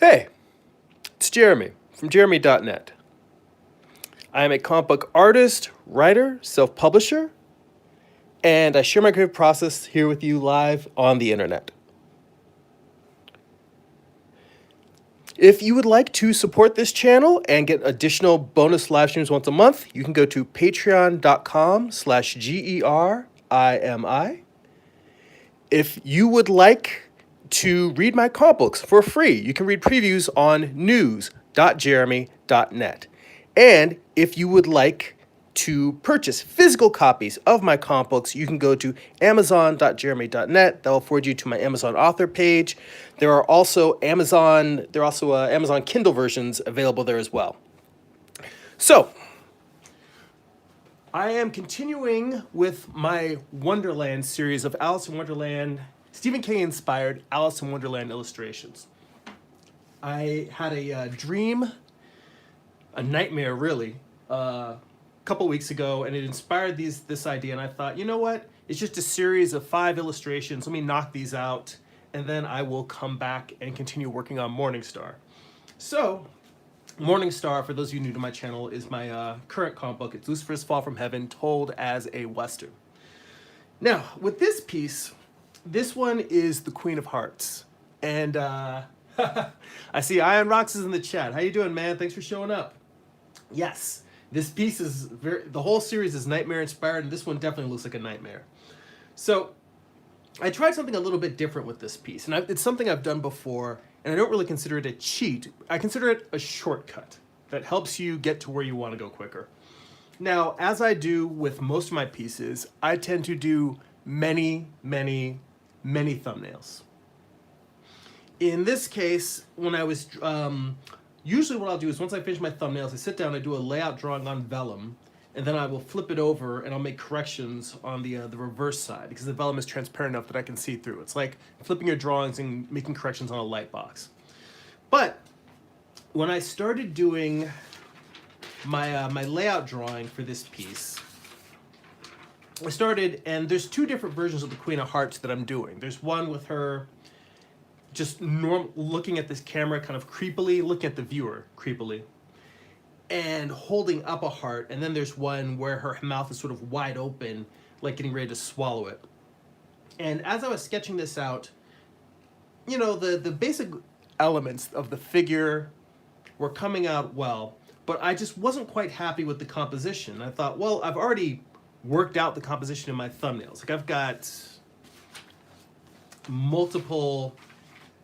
Hey, it's Jeremy from jeremy.net. I am a comic book artist, writer, self-publisher, and I share my creative process here with you live on the internet. If you would like to support this channel and get additional bonus live streams once a month, you can go to patreon.com/GERIMI. If you would like to read my comic books for free, you can read previews on news.jeremy.net. And if you would like to purchase physical copies of my comic books, you can go to amazon.jeremy.net. That will forward you to my Amazon author page. There are also Amazon Kindle versions available there as well. So, I am continuing with my Wonderland series of Alice in Wonderland, Stephen King inspired Alice in Wonderland illustrations. I had a dream, a nightmare really, a couple weeks ago, and it inspired this idea, and I thought, you know what, it's just a series of 5 illustrations, let me knock these out, and then I will come back and continue working on Morningstar. So, Morningstar, for those of you new to my channel, is my current comic book. It's Lucifer's Fall from Heaven, told as a Western. Now, with this piece, this one is the Queen of Hearts. And I see Iron Rocks is in the chat. How you doing, man? Thanks for showing up. Yes, this piece is the whole series is nightmare inspired, and this one definitely looks like a nightmare. So I tried something a little bit different with this piece, and it's something I've done before, and I don't really consider it a cheat. I consider it a shortcut that helps you get to where you want to go quicker. Now, as I do with most of my pieces, I tend to do many thumbnails. In this case, when I was, usually what I'll do is once I finish my thumbnails, I sit down, I do a layout drawing on vellum, and then I will flip it over and I'll make corrections on the reverse side because the vellum is transparent enough that I can see through. It's like flipping your drawings and making corrections on a light box. But when I started doing my layout drawing for this piece, I started, and there's 2 different versions of the Queen of Hearts that I'm doing. There's one with her just looking at this camera kind of creepily, looking at the viewer creepily, and holding up a heart, and then there's one where her mouth is sort of wide open, like getting ready to swallow it. And as I was sketching this out, you know, the basic elements of the figure were coming out well, but I just wasn't quite happy with the composition. I thought, well, I've already worked out the composition in my thumbnails. Like, I've got multiple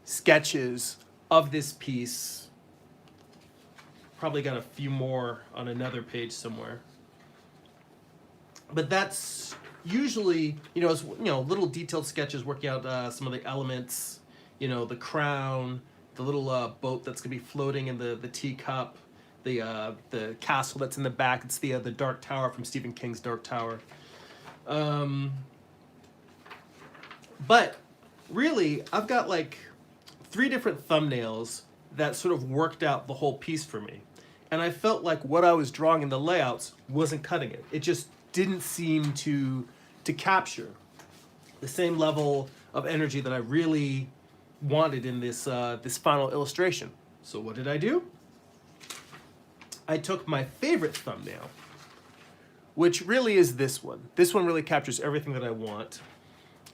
sketches of this piece. Probably got a few more on another page somewhere. But that's usually, it's, little detailed sketches working out some of the elements, the crown, the little boat that's going to be floating in the teacup, the castle that's in the back. It's the Dark Tower from Stephen King's Dark Tower. But really, I've got like 3 different thumbnails that sort of worked out the whole piece for me. And I felt like what I was drawing in the layouts wasn't cutting it. It just didn't seem to capture the same level of energy that I really wanted in this final illustration. So what did I do? I took my favorite thumbnail, which really is this one. This one really captures everything that I want.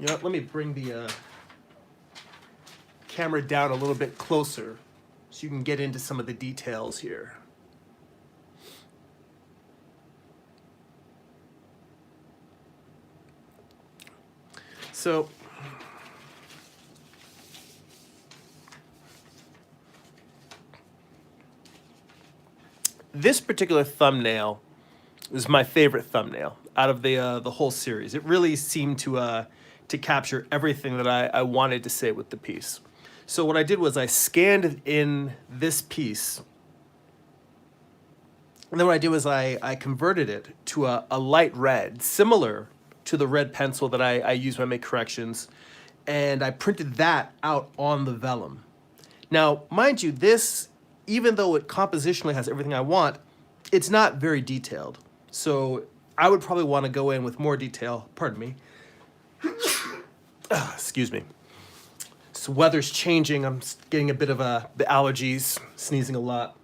You know what, let me bring the camera down a little bit closer so you can get into some of the details here. So, this particular thumbnail is my favorite thumbnail out of the whole series. It really seemed to capture everything that I wanted to say with the piece. So what I did was I scanned in this piece, and then what I did was I converted it to a light red, similar to the red pencil that I use when I make corrections, and I printed that out on the vellum. Now, mind you, this, even though it compositionally has everything I want, it's not very detailed. So I would probably want to go in with more detail, pardon me. Excuse me. So weather's changing. I'm getting a bit of the allergies, sneezing a lot.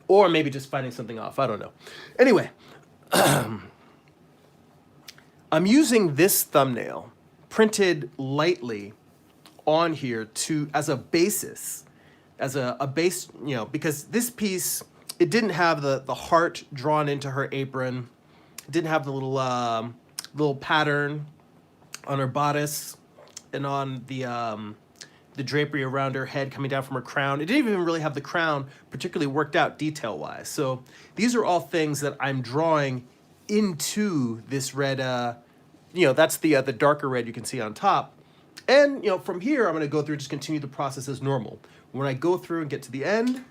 Or maybe just fighting something off. I don't know. Anyway, I'm using this thumbnail printed lightly on here as a basis, as a base, you know, because this piece, it didn't have the heart drawn into her apron. It didn't have the little pattern on her bodice and on the drapery around her head coming down from her crown. It didn't even really have the crown particularly worked out detail-wise. So these are all things that I'm drawing into this red, you know, that's the darker red you can see on top. And, you know, from here, I'm going to go through and just continue the process as normal. When I go through and get to the end,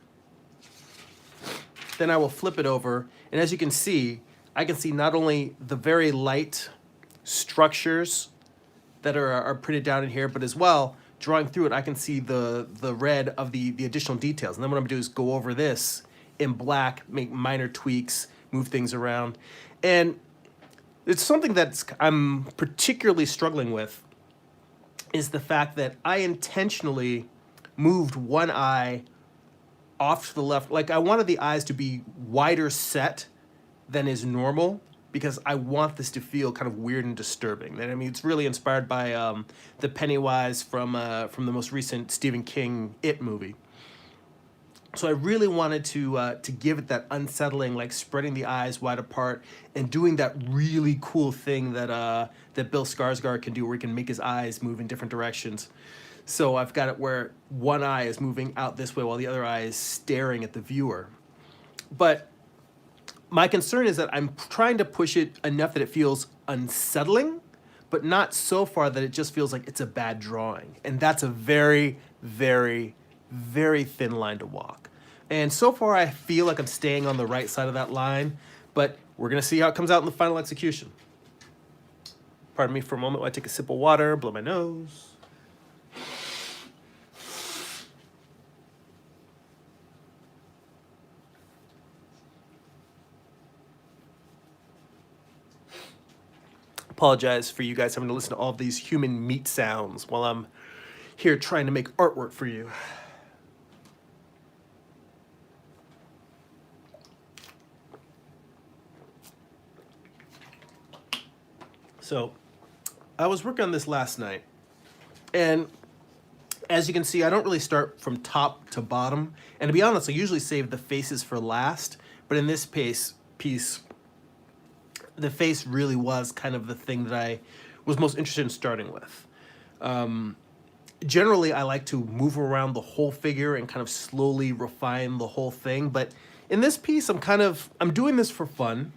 then I will flip it over. And as you can see, I can see not only the very light structures that are printed down in here, but as well, drawing through it, I can see the red of the additional details. And then what I'm going to do is go over this in black, make minor tweaks, move things around. And it's something that I'm particularly struggling with is the fact that I intentionally moved one eye off to the left. Like, I wanted the eyes to be wider set than is normal because I want this to feel kind of weird and disturbing. And I mean, it's really inspired by the Pennywise from the most recent Stephen King It movie. So I really wanted to give it that unsettling, like spreading the eyes wide apart and doing that really cool thing that that Bill Skarsgård can do, where he can make his eyes move in different directions. So I've got it where one eye is moving out this way while the other eye is staring at the viewer. But my concern is that I'm trying to push it enough that it feels unsettling, but not so far that it just feels like it's a bad drawing. And that's a very, very, very thin line to walk. And so far I feel like I'm staying on the right side of that line, but we're gonna see how it comes out in the final execution. Pardon me for a moment while I take a sip of water, blow my nose. Apologize for you guys having to listen to all of these human meat sounds while I'm here trying to make artwork for you. So, I was working on this last night, and as you can see, I don't really start from top to bottom. And to be honest, I usually save the faces for last, but in this piece, the face really was kind of the thing that I was most interested in starting with. Generally, I like to move around the whole figure and kind of slowly refine the whole thing, but in this piece, I'm doing this for fun.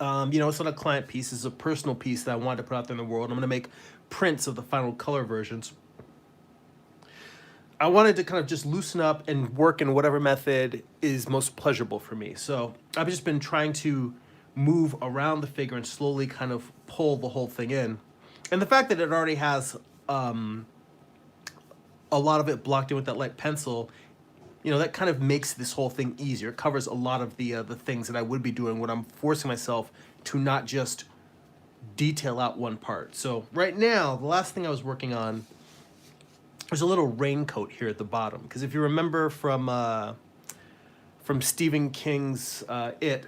You know, it's not a client piece, it's a personal piece that I wanted to put out there in the world. I'm gonna make prints of the final color versions. I wanted to kind of just loosen up and work in whatever method is most pleasurable for me. So I've just been trying to move around the figure and slowly kind of pull the whole thing in. And the fact that it already has a lot of it blocked in with that light pencil, you know, that kind of makes this whole thing easier. It covers a lot of the things that I would be doing when I'm forcing myself to not just detail out one part. So right now, the last thing I was working on, there's a little raincoat here at the bottom. Because if you remember from Stephen King's It,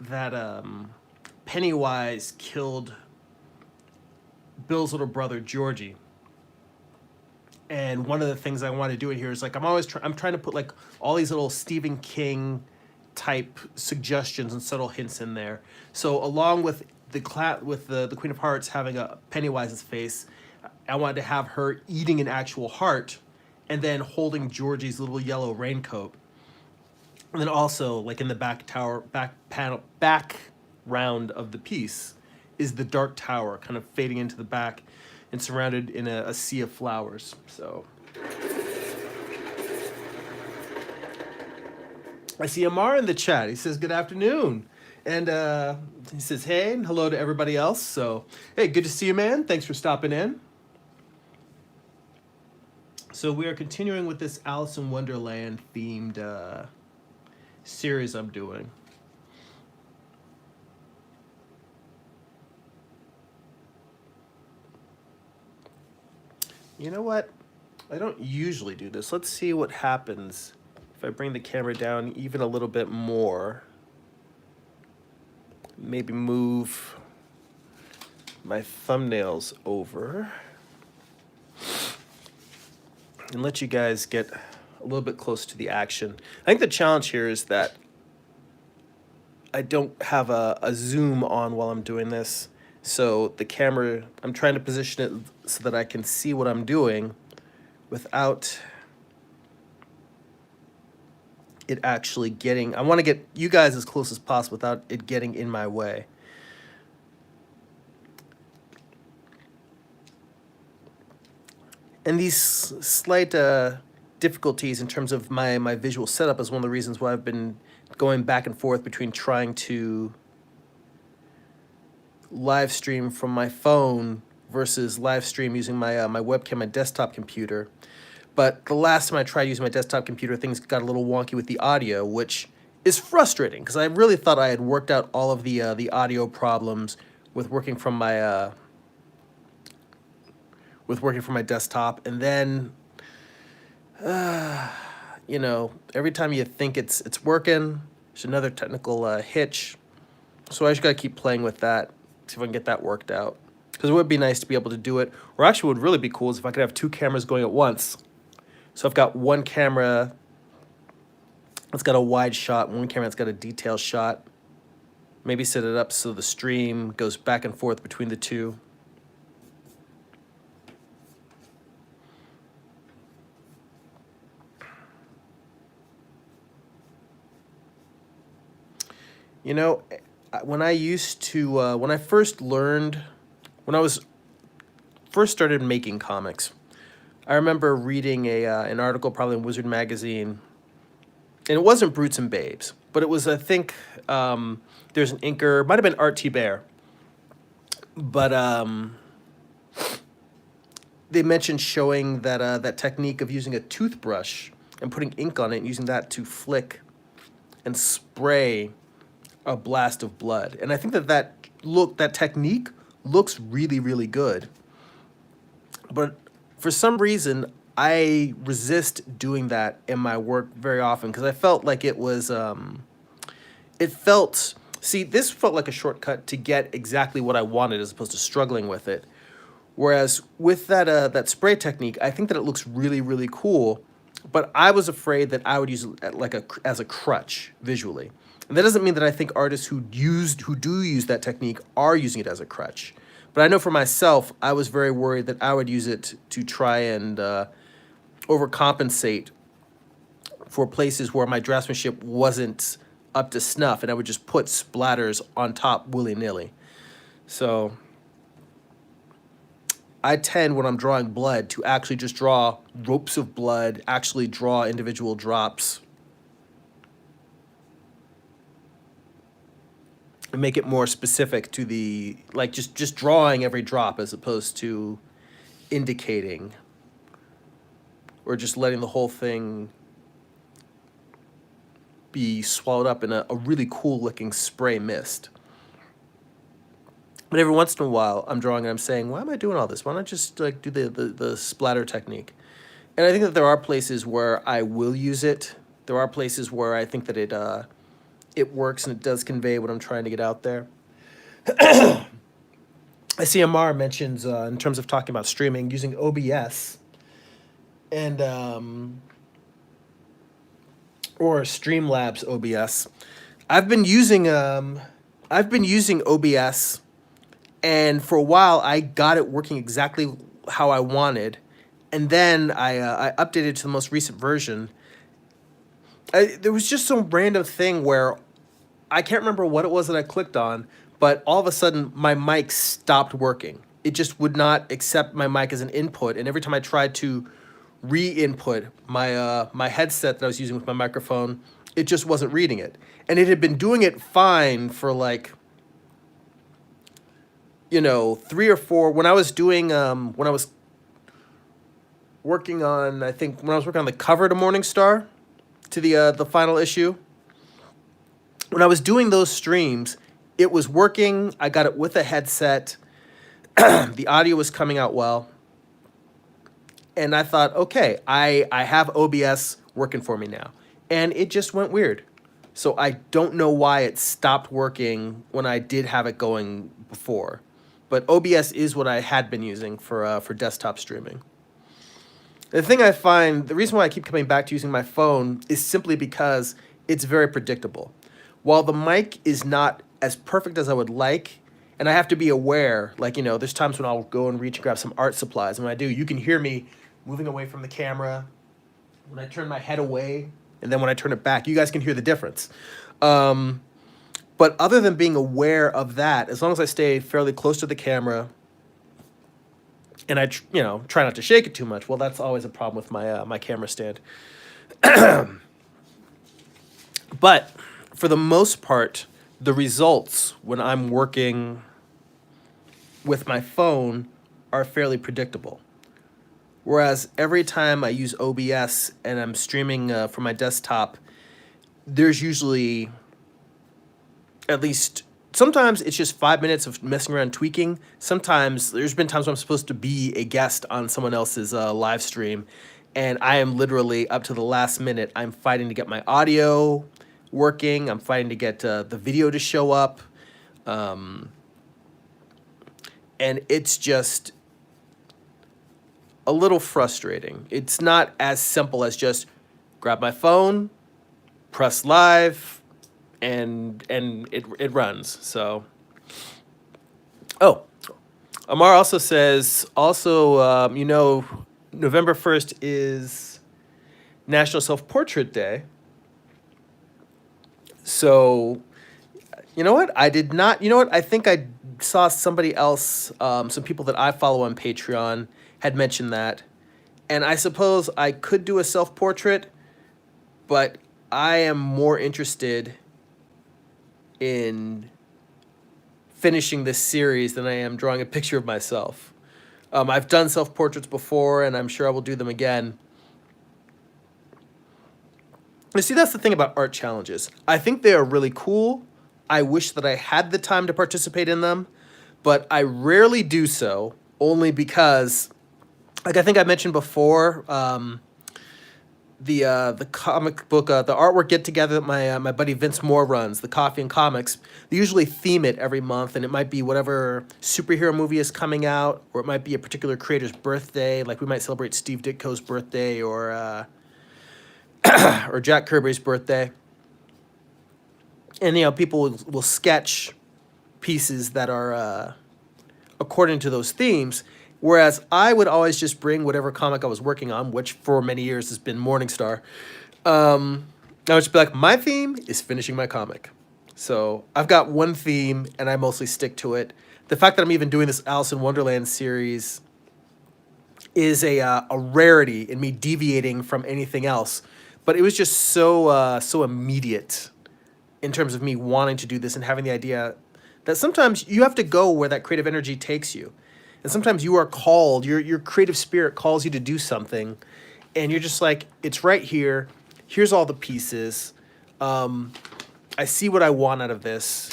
that Pennywise killed Bill's little brother, Georgie. And one of the things I want to do in here is, like, I'm trying to put like all these little Stephen King type suggestions and subtle hints in there. So along with the Queen of Hearts having a Pennywise's face, I wanted to have her eating an actual heart and then holding Georgie's little yellow raincoat. And then also, like in the background of the piece is the Dark Tower kind of fading into the back and surrounded in a sea of flowers. So I see Amar in the chat. He says, good afternoon. And he says, hey, and hello to everybody else. So, hey, good to see you, man. Thanks for stopping in. So we are continuing with this Alice in Wonderland themed series I'm doing. You know what? I don't usually do this. Let's see what happens if I bring the camera down even a little bit more. Maybe move my thumbnails over and let you guys get a little bit close to the action. I think the challenge here is that I don't have a zoom on while I'm doing this. So the camera, I'm trying to position it so that I can see what I'm doing without it actually getting, I want to get you guys as close as possible without it getting in my way. And these slight difficulties in terms of my visual setup is one of the reasons why I've been going back and forth between trying to live stream from my phone versus live stream using my my webcam, my desktop computer. But the last time I tried using my desktop computer, things got a little wonky with the audio, which is frustrating because I really thought I had worked out all of the audio problems with working from my desktop, and then you know, every time you think it's working, there's another technical hitch. So I just gotta keep playing with that, see if I can get that worked out. Because it would be nice to be able to do it, or actually what would really be cool is if I could have two cameras going at once. So I've got one camera that's got a wide shot, one camera that's got a detail shot. Maybe set it up so the stream goes back and forth between the two. You know, when I used to, when I first learned, when I was first started making comics, I remember reading an article probably in Wizard magazine, and it wasn't Brutes and Babes, but it was, I think, there's an inker, might have been Art T. Bear, but they mentioned showing that that technique of using a toothbrush and putting ink on it and using that to flick and spray a blast of blood. And I think that technique looks really, really good. But for some reason, I resist doing that in my work very often because I felt like it was, see, this felt like a shortcut to get exactly what I wanted as opposed to struggling with it. Whereas with that spray technique, I think that it looks really, really cool, but I was afraid that I would use it as a crutch visually. And that doesn't mean that I think artists who do use that technique are using it as a crutch. But I know for myself, I was very worried that I would use it to try and overcompensate for places where my draftsmanship wasn't up to snuff, and I would just put splatters on top willy-nilly. So I tend, when I'm drawing blood, to actually just draw ropes of blood, actually draw individual drops, and make it more specific to the, like, just drawing every drop as opposed to indicating or just letting the whole thing be swallowed up in a really cool looking spray mist. But every once in a while I'm drawing and I'm saying, why am I doing all this? Why don't I just like do the splatter technique? And I think that there are places where I will use it. There are places where I think that it works and it does convey what I'm trying to get out there. I see Amar mentions, in terms of talking about streaming, using OBS and or Streamlabs OBS. I've been using OBS, and for a while I got it working exactly how I wanted, and then I updated to the most recent version. There was just some random thing where I can't remember what it was that I clicked on, but all of a sudden my mic stopped working. It just would not accept my mic as an input, and every time I tried to re-input my headset that I was using with my microphone, it just wasn't reading it. And it had been doing it fine for like, you know, 3 or 4, when I was doing, when I was working on, I think when I was working on the cover to Morning Star, to the final issue, when I was doing those streams, it was working. I got it with a headset. The audio was coming out well. And I thought, okay, I have OBS working for me now. And it just went weird. So I don't know why it stopped working when I did have it going before. But OBS is what I had been using for desktop streaming. The thing I find, the reason why I keep coming back to using my phone is simply because it's very predictable. While the mic is not as perfect as I would like, and I have to be aware, like, you know, there's times when I'll go and reach and grab some art supplies. And when I do, you can hear me moving away from the camera. When I turn my head away, and then when I turn it back, you guys can hear the difference. But other than being aware of that, as long as I stay fairly close to the camera, and I, try not to shake it too much, well, that's always a problem with my my camera stand. But for the most part, the results when I'm working with my phone are fairly predictable. Whereas every time I use OBS and I'm streaming from my desktop, there's usually at least, sometimes it's just 5 minutes of messing around tweaking. Sometimes there's been times when I'm supposed to be a guest on someone else's live stream, and I am literally up to the last minute. I'm fighting to get my audio working. I'm fighting to get the video to show up. And it's just a little frustrating. It's not as simple as just grab my phone, press live, and it runs. So, oh, Amar also says, November 1st is National Self-Portrait Day. So, you know what? I did not, I think I saw somebody else, some people that I follow on Patreon had mentioned that. And I suppose I could do a self-portrait, but I am more interested in finishing this series than I am drawing a picture of myself. I've done self-portraits before, and I'm sure I will do them again. You see, that's the thing about art challenges. I think they are really cool. I wish that I had the time to participate in them, but I rarely do so, only because, like I think I mentioned before, the comic book, the artwork get-together that my buddy Vince Moore runs, the Coffee and Comics, they usually theme it every month, and it might be whatever superhero movie is coming out, or it might be a particular creator's birthday, like we might celebrate Steve Ditko's birthday, or or Jack Kirby's birthday. And, people will sketch pieces that are according to those themes, whereas I would always just bring whatever comic I was working on, which for many years has been Morningstar. I would just be like, my theme is finishing my comic. So I've got one theme, and I mostly stick to it. The fact that I'm even doing this Alice in Wonderland series is a rarity in me deviating from anything else. But it was just so immediate in terms of me wanting to do this and having the idea that sometimes you have to go where that creative energy takes you. And sometimes you are called, your creative spirit calls you to do something, and you're just like, it's right here. Here's all the pieces. I see what I want out of this.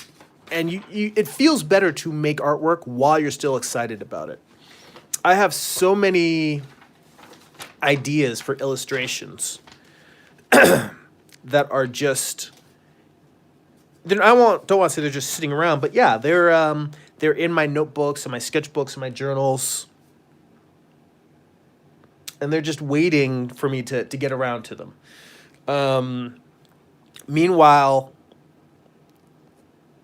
And it feels better to make artwork while you're still excited about it. I have so many ideas for illustrations that are just, don't want to say they're just sitting around, but yeah, they're in my notebooks and my sketchbooks and my journals, and they're just waiting for me to get around to them. Meanwhile,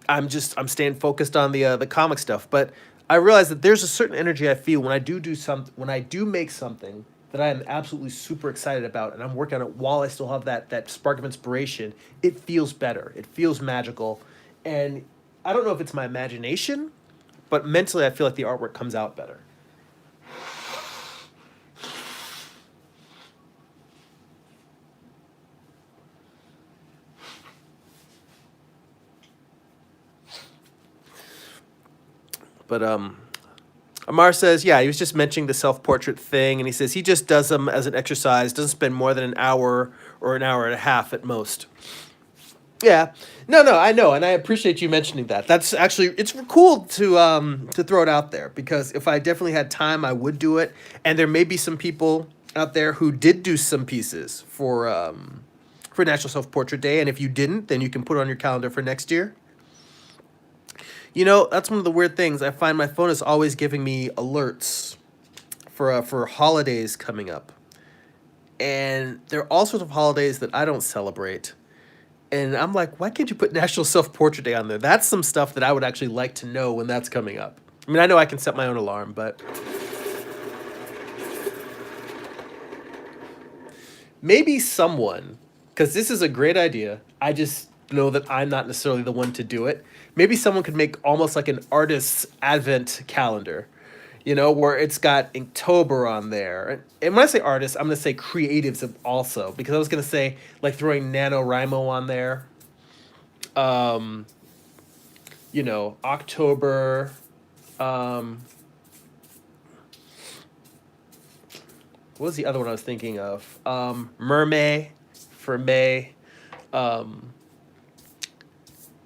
I'm staying focused on the comic stuff, but I realize that there's a certain energy I feel when I do make something that I am absolutely super excited about, and I'm working on it while I still have that spark of inspiration. It feels better. It feels magical. And I don't know if it's my imagination, but mentally I feel like the artwork comes out better. But Amar says, yeah, he was just mentioning the self-portrait thing, and he says he just does them as an exercise, doesn't spend more than an hour or an hour and a half at most. Yeah. No, I know, and I appreciate you mentioning that. That's actually it's cool to throw it out there because if I definitely had time, I would do it. And there may be some people out there who did do some pieces for National Self Portrait Day, and if you didn't, then you can put it on your calendar for next year. You know, that's one of the weird things. I find my phone is always giving me alerts for holidays coming up, and there are all sorts of holidays that I don't celebrate. And I'm like, why can't you put National Self Portrait Day on there? That's some stuff that I would actually like to know when that's coming up. I mean, I know I can set my own alarm, but maybe someone, because this is a great idea. I just know that I'm not necessarily the one to do it. Maybe someone could make almost like an artist's advent calendar, you know, where it's got Inktober on there. And when I say artists, I'm going to say creatives also, because I was going to say like throwing NaNoWriMo on there. Um, you know, October. Um, what was the other one I was thinking of? Mermay for May. Um,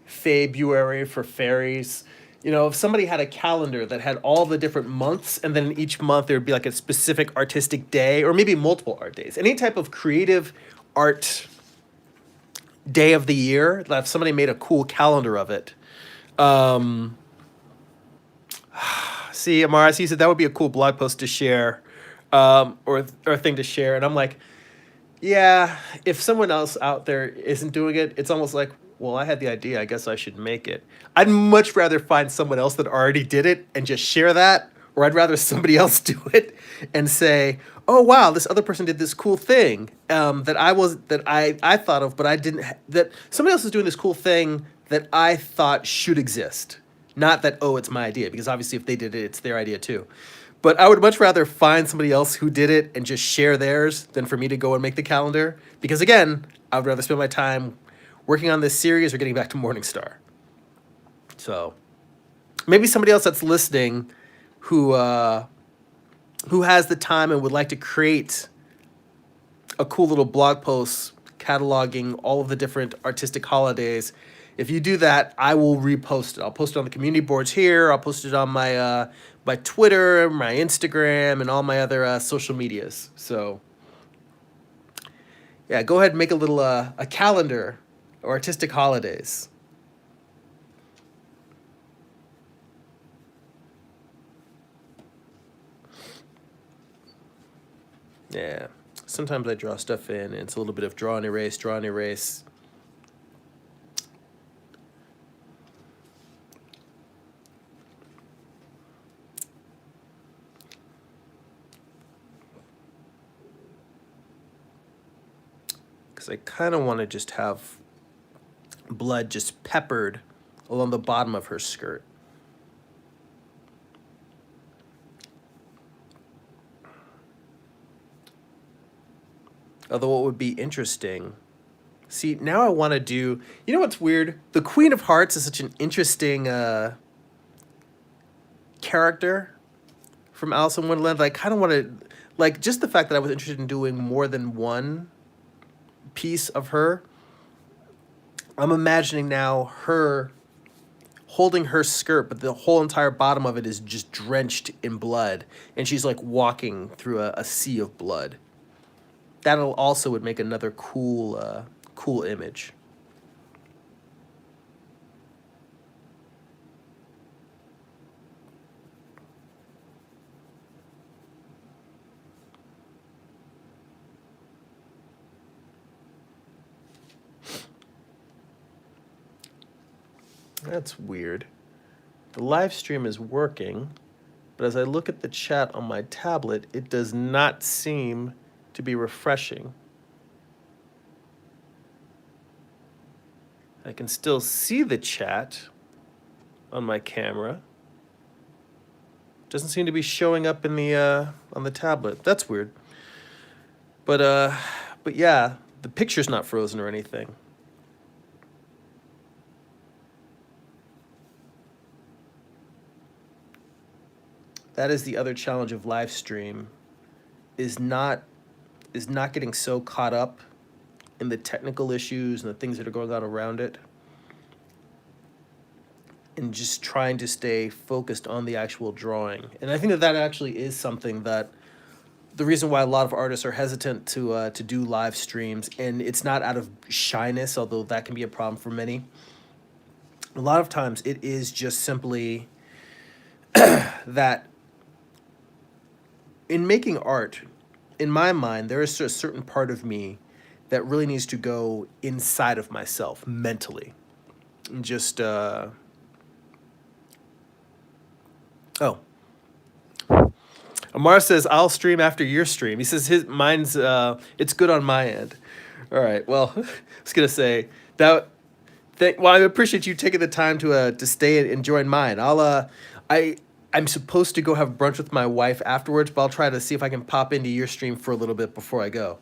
February for fairies. You know, if somebody had a calendar that had all the different months, and then each month there would be like a specific artistic day, or maybe multiple art days, any type of creative art day of the year, that if somebody made a cool calendar of it. Um, See, Amara, he said that would be a cool blog post to share, or a thing to share. And I'm like, yeah, if someone else out there isn't doing it, it's almost like, well, I had the idea. I guess I should make it. I'd much rather find someone else that already did it and just share that, or I'd rather somebody else do it and say, oh wow, this other person did this cool thing that I thought of, but I didn't. That somebody else is doing this cool thing that I thought should exist. Not that, oh, it's my idea, because obviously if they did it, it's their idea too. But I would much rather find somebody else who did it and just share theirs than for me to go and make the calendar. Because again, I would rather spend my time working on this series or getting back to Morningstar. So maybe somebody else that's listening who has the time and would like to create a cool little blog post cataloging all of the different artistic holidays. If you do that, I will repost it. I'll post it on the community boards here. I'll post it on my Twitter, my Instagram, and all my other social medias. So yeah, go ahead and make a little a calendar of artistic holidays. Yeah. Sometimes I draw stuff in, and it's a little bit of draw and erase, draw and erase. Because I kind of want to just have blood just peppered along the bottom of her skirt. Although what would be interesting, see, now I want to do, you know what's weird? The Queen of Hearts is such an interesting character from Alice in Wonderland that I kind of want to, like, just the fact that I was interested in doing more than one piece of her. I'm imagining now her holding her skirt, but the whole entire bottom of it is just drenched in blood, and she's like walking through a sea of blood. That also would make another cool image. That's weird. The live stream is working, but as I look at the chat on my tablet, it does not seem to be refreshing. I can still see the chat on my camera. Doesn't seem to be showing up in the on the tablet. That's weird. But yeah, the picture's not frozen or anything. That is the other challenge of live stream, is not getting so caught up in the technical issues and the things that are going on around it, and just trying to stay focused on the actual drawing. And I think that that actually is something that the reason why a lot of artists are hesitant to do live streams, and it's not out of shyness, although that can be a problem for many. A lot of times it is just simply that in making art, in my mind, there is a certain part of me that really needs to go inside of myself mentally. And just, oh, Amar says, I'll stream after your stream. He says mine's, it's good on my end. All right, well, I was going to say, that, well, I appreciate you taking the time to stay and join mine. I'm supposed to go have brunch with my wife afterwards, but I'll try to see if I can pop into your stream for a little bit before I go.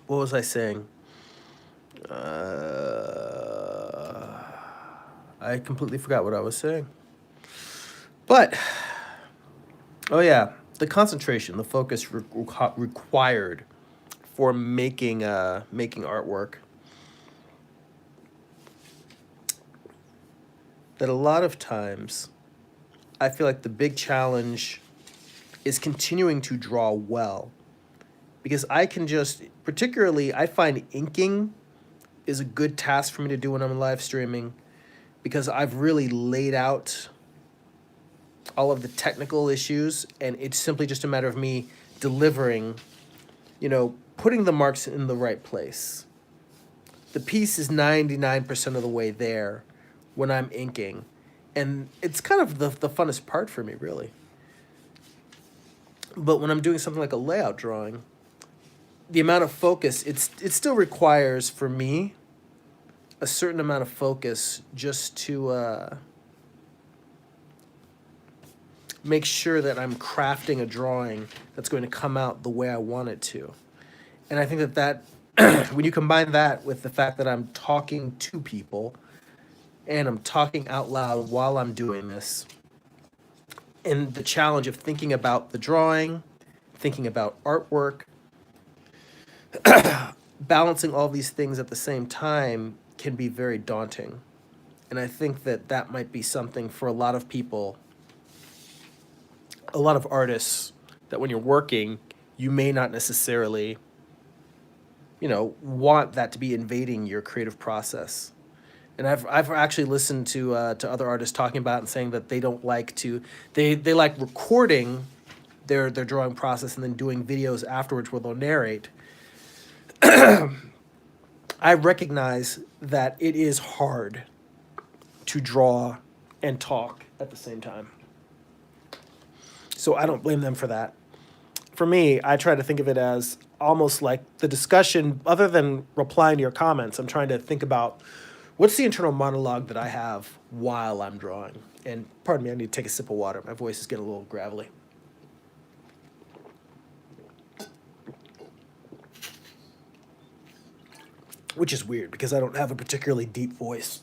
What was I saying? I completely forgot what I was saying. But, oh yeah, the concentration, the focus required for making artwork. That a lot of times, I feel like the big challenge is continuing to draw well. Because I can just, particularly, I find inking is a good task for me to do when I'm live streaming, because I've really laid out all of the technical issues, and it's simply just a matter of me delivering, you know, putting the marks in the right place. The piece is 99% of the way there when I'm inking, and it's kind of the funnest part for me, really. But when I'm doing something like a layout drawing, the amount of focus, it still requires, for me, a certain amount of focus just to make sure that I'm crafting a drawing that's going to come out the way I want it to. And I think that when you combine that with the fact that I'm talking to people and I'm talking out loud while I'm doing this, and the challenge of thinking about the drawing, thinking about artwork, balancing all these things at the same time can be very daunting. And I think that that might be something for a lot of people, a lot of artists, that when you're working, you may not necessarily, you know, want that to be invading your creative process. And I've actually listened to other artists talking about it and saying that they don't like to, they like recording their drawing process and then doing videos afterwards where they'll narrate. I recognize that it is hard to draw and talk at the same time. So I don't blame them for that. For me, I try to think of it as almost like the discussion, other than replying to your comments, I'm trying to think about what's the internal monologue that I have while I'm drawing. And pardon me, I need to take a sip of water. My voice is getting a little gravelly. Which is weird because I don't have a particularly deep voice.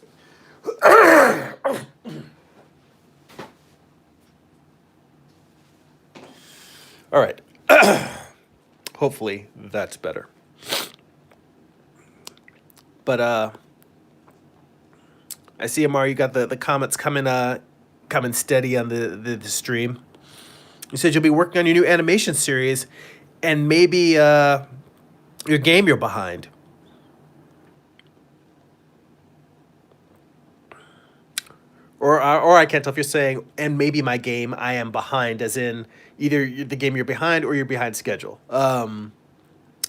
All right. Hopefully that's better. But I see, Amar, you got the comments coming steady on the stream. You said you'll be working on your new animation series, and maybe your game you're behind. Or I can't tell if you're saying, and maybe my game I am behind, as in either the game you're behind or you're behind schedule. So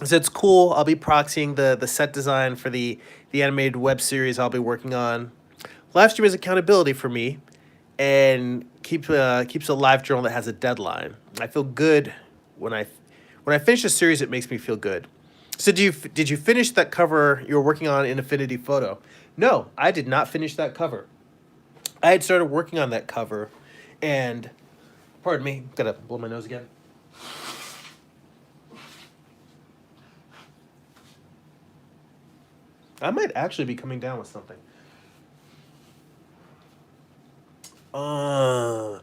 it's cool. I'll be proxying the set design for the animated web series I'll be working on. Live stream is accountability for me, and keeps a live journal that has a deadline. I feel good when I finish a series. It makes me feel good. So did you finish that cover you were working on in Affinity Photo? No, I did not finish that cover. I had started working on that cover, and, pardon me, gotta blow my nose again. I might actually be coming down with something. No,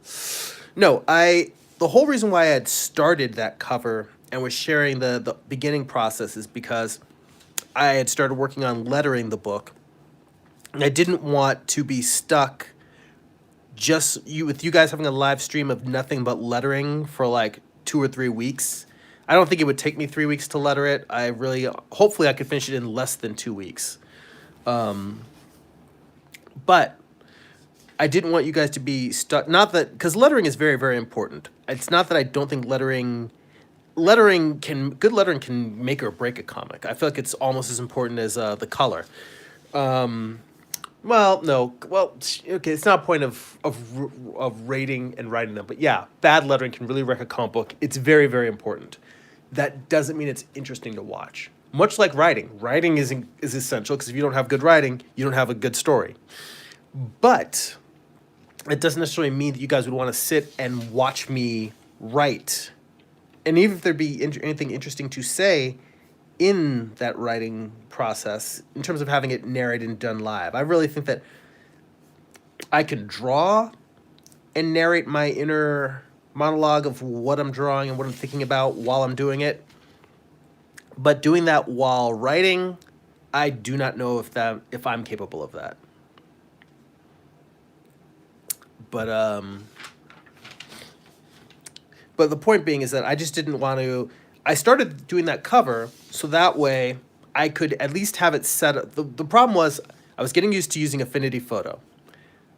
the whole reason why I had started that cover and was sharing the beginning processes because I had started working on lettering the book. And I didn't want to be stuck with you guys having a live stream of nothing but lettering for like 2 or 3 weeks. I don't think it would take me 3 weeks to letter it. Hopefully I could finish it in less than 2 weeks. But I didn't want you guys to be stuck. Not that, because lettering is very, very important. It's not that I don't think good lettering can make or break a comic. I feel like it's almost as important as the color. Well, no. Well, okay, it's not a point of rating and writing them, but yeah, bad lettering can really wreck a comic book. It's very, very important. That doesn't mean it's interesting to watch. Much like writing. Writing is essential, because if you don't have good writing, you don't have a good story. But it doesn't necessarily mean that you guys would want to sit and watch me write. And even if there'd be anything interesting to say in that writing process, in terms of having it narrated and done live, I really think that I can draw and narrate my inner monologue of what I'm drawing and what I'm thinking about while I'm doing it. But doing that while writing, I do not know if I'm capable of that. But the point being is that I just didn't want to. I started doing that cover so that way I could at least have it set up. The problem was I was getting used to using Affinity Photo.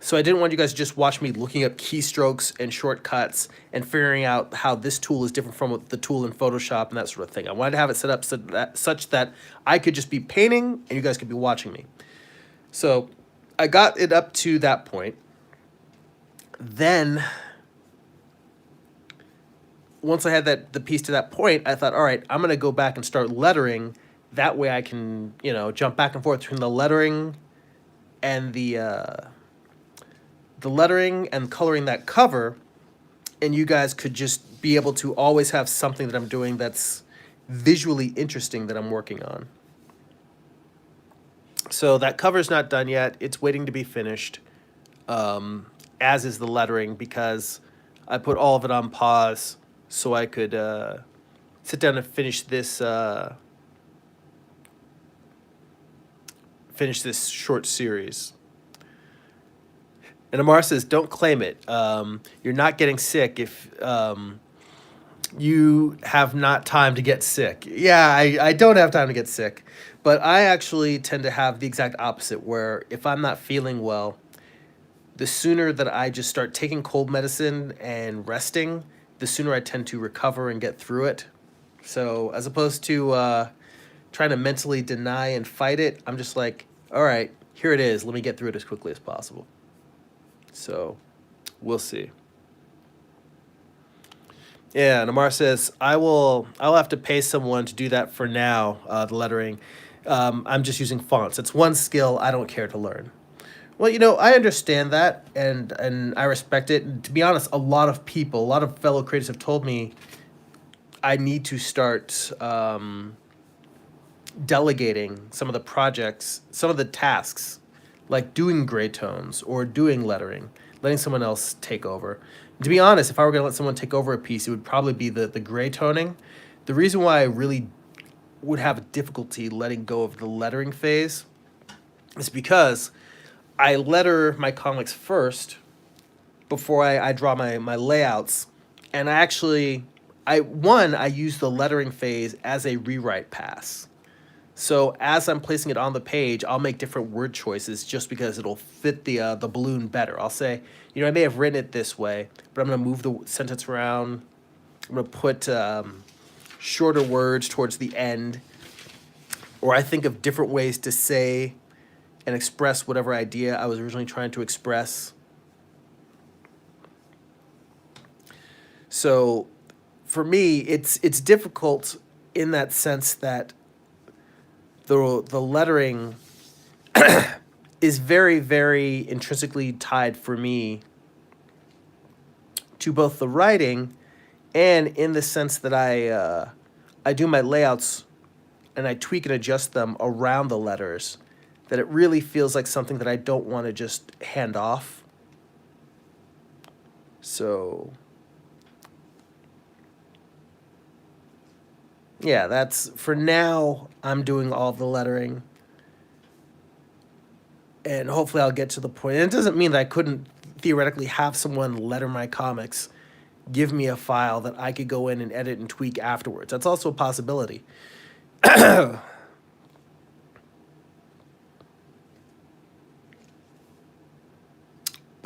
So I didn't want you guys to just watch me looking up keystrokes and shortcuts and figuring out how this tool is different from the tool in Photoshop and that sort of thing. I wanted to have it set up such that I could just be painting and you guys could be watching me. So I got it up to that point. Then once I had the piece to that point, I thought, all right, I'm going to go back and start lettering. That way I can, jump back and forth between the lettering and the lettering and coloring that cover, and you guys could just be able to always have something that I'm doing that's visually interesting that I'm working on. So that cover's not done yet. It's waiting to be finished, as is the lettering, because I put all of it on pause so I could sit down and finish this short series. And Amar says, don't claim it. You're not getting sick if you have not time to get sick. Yeah, I don't have time to get sick. But I actually tend to have the exact opposite, where if I'm not feeling well, the sooner that I just start taking cold medicine and resting, the sooner I tend to recover and get through it. So as opposed to trying to mentally deny and fight it, I'm just like, all right, here it is. Let me get through it as quickly as possible. So we'll see. Yeah, and Amar says, I'll have to pay someone to do that for now, the lettering. I'm just using fonts. It's one skill I don't care to learn. Well, I understand that, and I respect it. And to be honest, a lot of fellow creators have told me I need to start delegating some of the projects, some of the tasks, like doing gray tones or doing lettering, letting someone else take over. And to be honest, if I were going to let someone take over a piece, it would probably be the gray toning. The reason why I really would have difficulty letting go of the lettering phase is because I letter my comics first before I draw my layouts. And I use the lettering phase as a rewrite pass. So as I'm placing it on the page, I'll make different word choices just because it'll fit the balloon better. I'll say, I may have written it this way, but I'm going to move the sentence around. I'm going to put shorter words towards the end. Or I think of different ways to say and express whatever idea I was originally trying to express. So for me, it's difficult in that sense that the lettering is very, very intrinsically tied for me to both the writing and in the sense that I do my layouts and I tweak and adjust them around the letters, that it really feels like something that I don't want to just hand off. So yeah, that's for now. I'm doing all the lettering, and hopefully I'll get to the point. And it doesn't mean that I couldn't theoretically have someone letter my comics, give me a file that I could go in and edit and tweak afterwards. That's also a possibility. But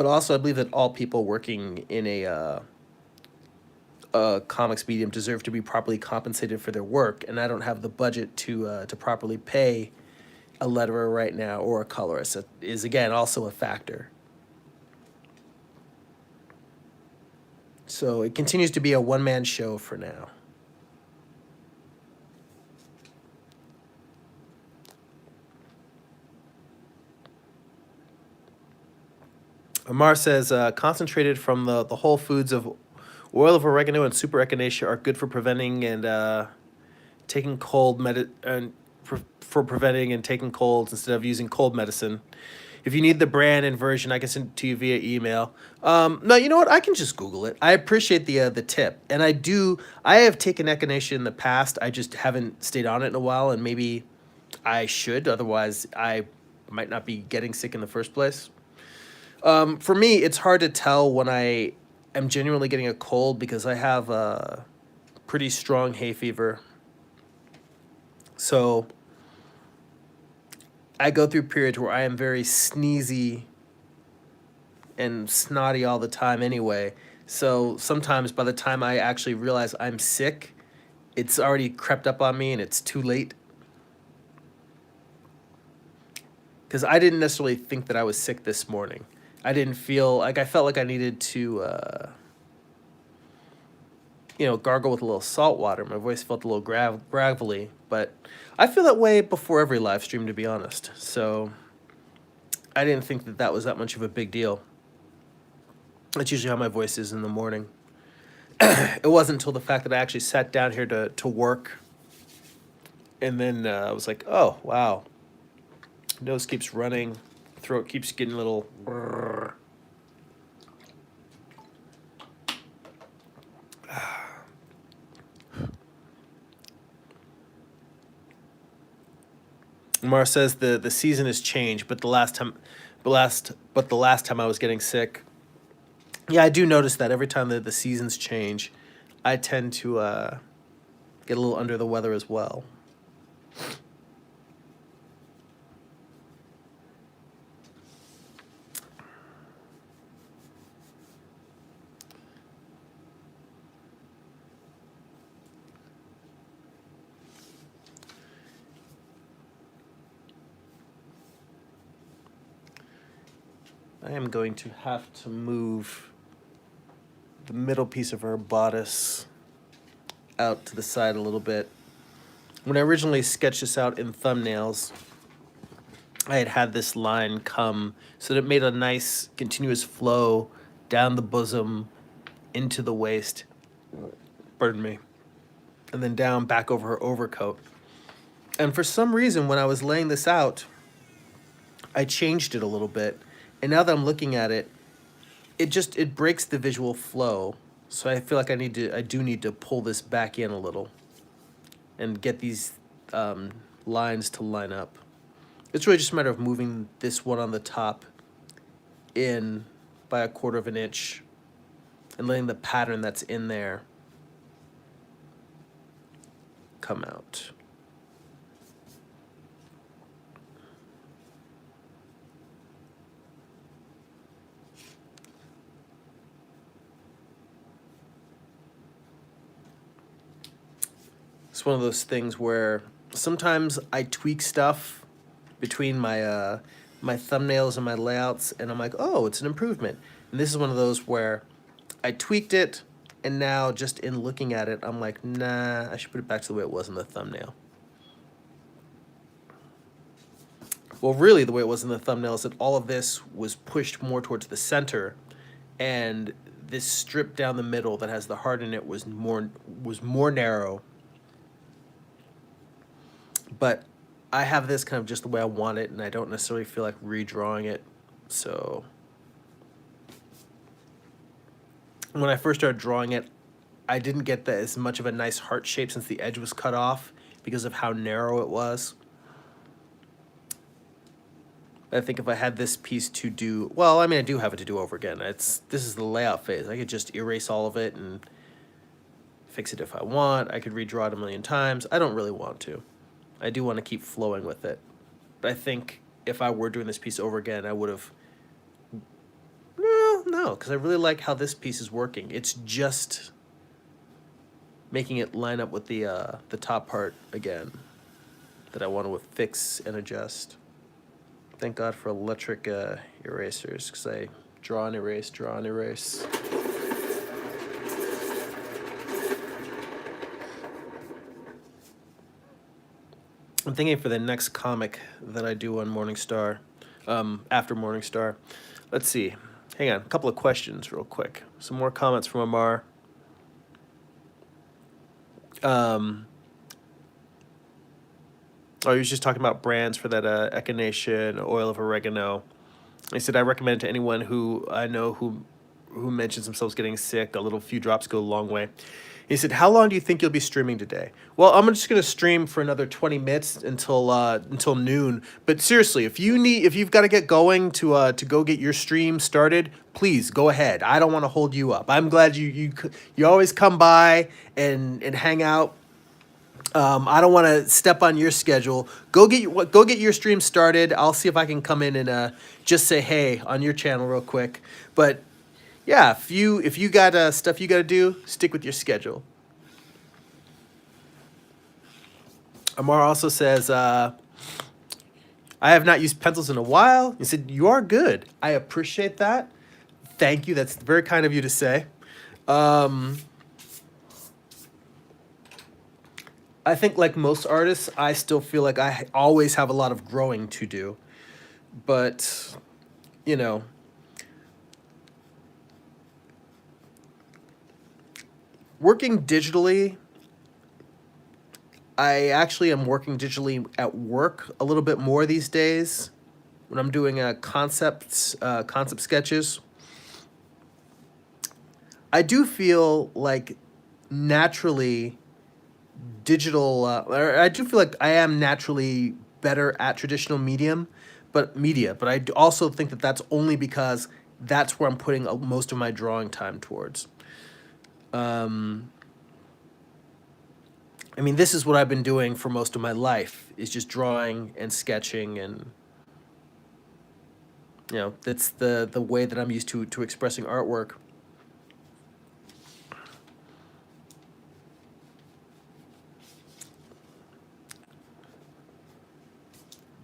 also, I believe that all people working in a comics medium deserve to be properly compensated for their work, and I don't have the budget to properly pay a letterer right now or a colorist. That is again also a factor. So it continues to be a one-man show for now. Amar says, concentrated from the whole foods of oil of oregano and super echinacea are good for preventing and taking cold for preventing and taking colds instead of using cold medicine. If you need the brand and version, I can send it to you via email. No, you know what? I can just Google it. I appreciate the tip, and I do. I have taken echinacea in the past. I just haven't stayed on it in a while, and maybe I should. Otherwise, I might not be getting sick in the first place. For me, it's hard to tell when I am genuinely getting a cold because I have a pretty strong hay fever. So I go through periods where I am very sneezy and snotty all the time anyway. So sometimes by the time I actually realize I'm sick, it's already crept up on me and it's too late. Because I didn't necessarily think that I was sick this morning. I didn't feel like I felt like I needed to, gargle with a little salt water. My voice felt a little gravelly, but I feel that way before every live stream, to be honest. So I didn't think that that was that much of a big deal. That's usually how my voice is in the morning. It wasn't until the fact that I actually sat down here to work, and then I was like, oh, wow. Nose keeps running. Throat keeps getting a little... Mar says the season has changed, but the last time I was getting sick. Yeah, I do notice that every time the seasons change, I tend to get a little under the weather as well. I am going to have to move the middle piece of her bodice out to the side a little bit. When I originally sketched this out in thumbnails, I had this line come so that it made a nice continuous flow down the bosom into the waist, pardon me, and then down back over her overcoat. And for some reason, when I was laying this out, I changed it a little bit. And now that I'm looking at it, it breaks the visual flow. So I feel like I do need to pull this back in a little and get these lines to line up. It's really just a matter of moving this one on the top in by a quarter of an inch and letting the pattern that's in there come out. It's one of those things where sometimes I tweak stuff between my my thumbnails and my layouts, and I'm like, oh, it's an improvement. And this is one of those where I tweaked it, and now just in looking at it, I'm like, nah, I should put it back to the way it was in the thumbnail. Well, really, the way it was in the thumbnail is that all of this was pushed more towards the center, and this strip down the middle that has the heart in it was more narrow. But I have this kind of just the way I want it, and I don't necessarily feel like redrawing it. So when I first started drawing it, I didn't get that as much of a nice heart shape since the edge was cut off because of how narrow it was. I think if I had this piece to do, well, I mean, I do have it to do over again. This is the layout phase. I could just erase all of it and fix it if I want. I could redraw it a million times. I don't really want to. I do want to keep flowing with it. But I think if I were doing this piece over again, I would have, no, because I really like how this piece is working. It's just making it line up with the top part again that I want to fix and adjust. Thank God for electric erasers, because I draw and erase, draw and erase. I'm thinking for the next comic that I do on Morningstar, after Morningstar. Let's see. Hang on, a couple of questions real quick. Some more comments from Amar. Oh, he was just talking about brands for that echinacea, oil of oregano. He said, I recommend it to anyone who I know who mentions themselves getting sick. A little few drops go a long way. He said, how long do you think you'll be streaming today? Well, I'm just going to stream for another 20 minutes until noon. But seriously, if you've got to get going to go get your stream started, please go ahead. I don't want to hold you up. I'm glad you always come by and hang out. I don't want to step on your schedule. Go get your stream started. I'll see if I can come in and just say hey on your channel real quick. But yeah, if you got stuff you got to do, stick with your schedule. Amar also says, I have not used pencils in a while. He said, you are good. I appreciate that. Thank you. That's very kind of you to say. I think like most artists, I still feel like I always have a lot of growing to do. But, you know, working digitally, I actually am working digitally at work a little bit more these days when I'm doing concept sketches. I do feel like naturally I do feel like I am naturally better at traditional media, but I also think that that's only because that's where I'm putting most of my drawing time towards. I mean, this is what I've been doing for most of my life, is just drawing and sketching, and you know, that's the way that I'm used to expressing artwork.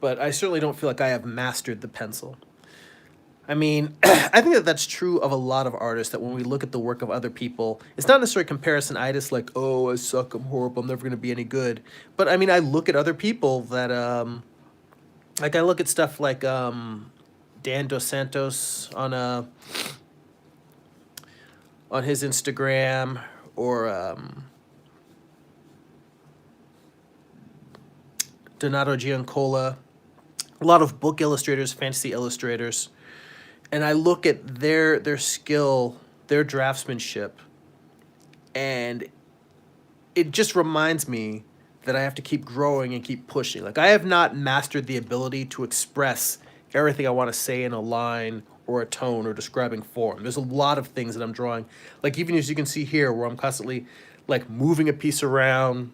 But I certainly don't feel like I have mastered the pencil. I mean, I think that that's true of a lot of artists, that when we look at the work of other people, it's not necessarily comparison-itis, like, oh, I suck, I'm horrible, I'm never going to be any good. But, I mean, I look at other people that, like, I look at stuff like Dan Dos Santos on his Instagram, or Donato Giancola, a lot of book illustrators, fantasy illustrators, and I look at their skill, their draftsmanship, and it just reminds me that I have to keep growing and keep pushing. Like, I have not mastered the ability to express everything I want to say in a line or a tone or describing form. There's a lot of things that I'm drawing, like even as you can see here, where I'm constantly like moving a piece around,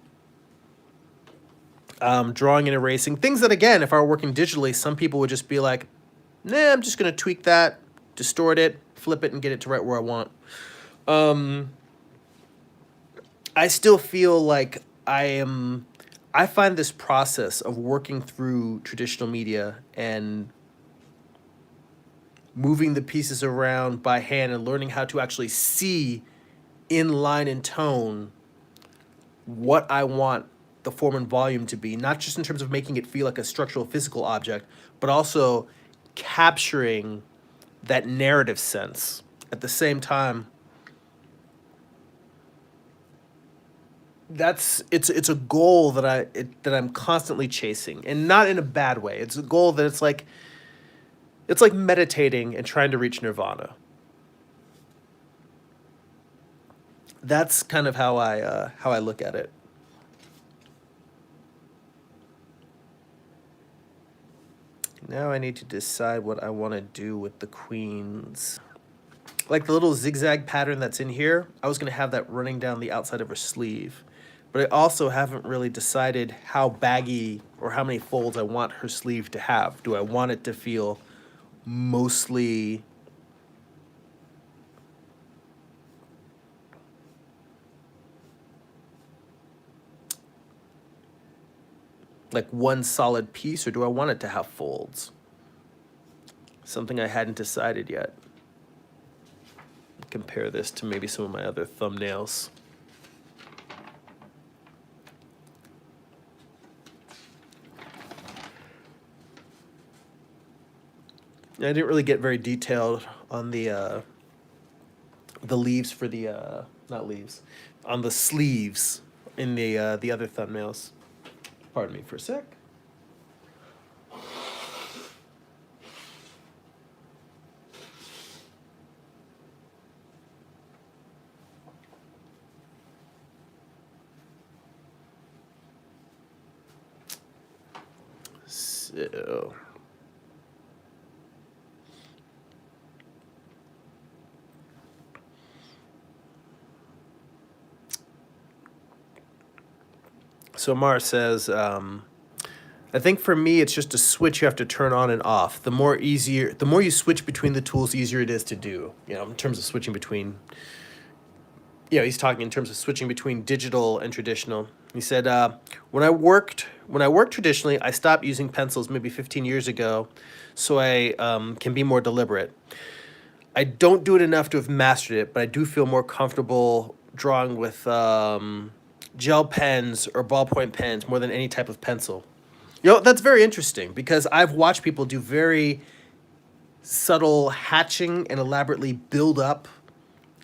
drawing and erasing. Things that, again, if I were working digitally, some people would just be like, nah, I'm just going to tweak that, distort it, flip it, and get it to right where I want. I still feel like I find this process of working through traditional media and moving the pieces around by hand and learning how to actually see in line and tone what I want the form and volume to be, not just in terms of making it feel like a structural physical object, but also capturing that narrative sense at the same time. It's a goal that I'm constantly chasing, and not in a bad way. It's a goal that it's like meditating and trying to reach nirvana. That's kind of how I look at it. Now I need to decide what I want to do with the queens. Like the little zigzag pattern that's in here, I was going to have that running down the outside of her sleeve. But I also haven't really decided how baggy or how many folds I want her sleeve to have. Do I want it to feel mostly like one solid piece, or do I want it to have folds? Something I hadn't decided yet. Compare this to maybe some of my other thumbnails. I didn't really get very detailed on the leaves for the not leaves, on the sleeves in the other thumbnails. Pardon me for a sec. So Mara says, I think for me, it's just a switch you have to turn on and off. The more you switch between the tools, the easier it is to do. You know, in terms of switching between. You know, he's talking in terms of switching between digital and traditional. He said, when I worked traditionally, I stopped using pencils maybe 15 years ago, so I can be more deliberate. I don't do it enough to have mastered it, but I do feel more comfortable drawing with gel pens or ballpoint pens more than any type of pencil. You know, that's very interesting because I've watched people do very subtle hatching and elaborately build up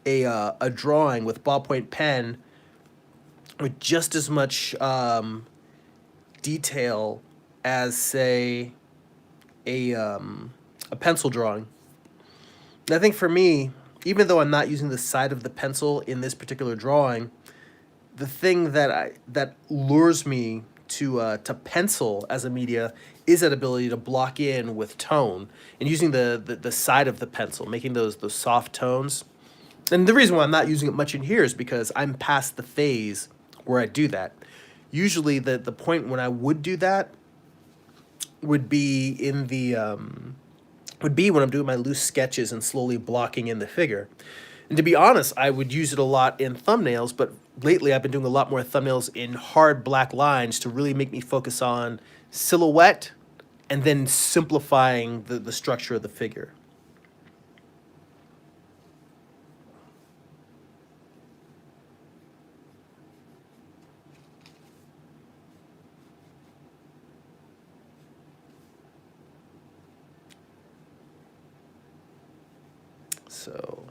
a drawing with ballpoint pen with just as much detail as, say, a pencil drawing. And I think for me, even though I'm not using the side of the pencil in this particular drawing, the thing that lures me to pencil as a media is that ability to block in with tone and using the side of the pencil, making those soft tones. And the reason why I'm not using it much in here is because I'm past the phase where I do that. Usually the point when I would do that would be in the would be when I'm doing my loose sketches and slowly blocking in the figure. And to be honest, I would use it a lot in thumbnails, but lately I've been doing a lot more thumbnails in hard black lines to really make me focus on silhouette and then simplifying the structure of the figure. So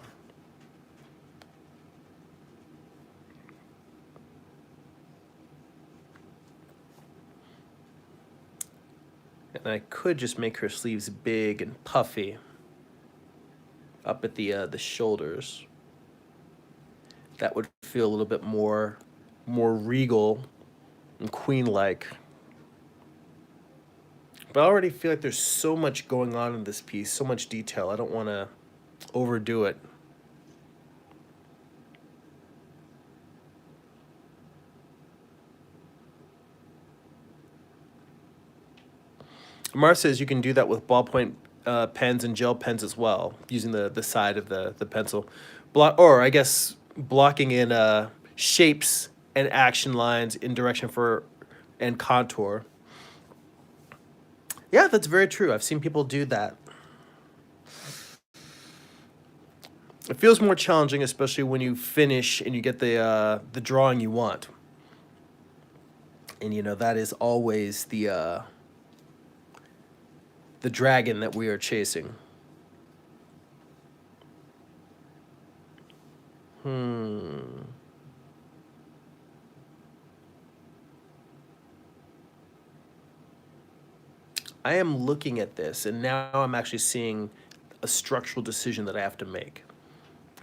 and I could just make her sleeves big and puffy up at the shoulders. That would feel a little bit more regal and queen-like. But I already feel like there's so much going on in this piece, so much detail. I don't want to overdo it. Mar says you can do that with ballpoint pens and gel pens as well, using the side of the pencil. Or I guess blocking in shapes and action lines in direction for and contour. Yeah, that's very true. I've seen people do that. It feels more challenging, especially when you finish and you get the drawing you want. And you know that is always the dragon that we are chasing. I am looking at this, and now I'm actually seeing a structural decision that I have to make.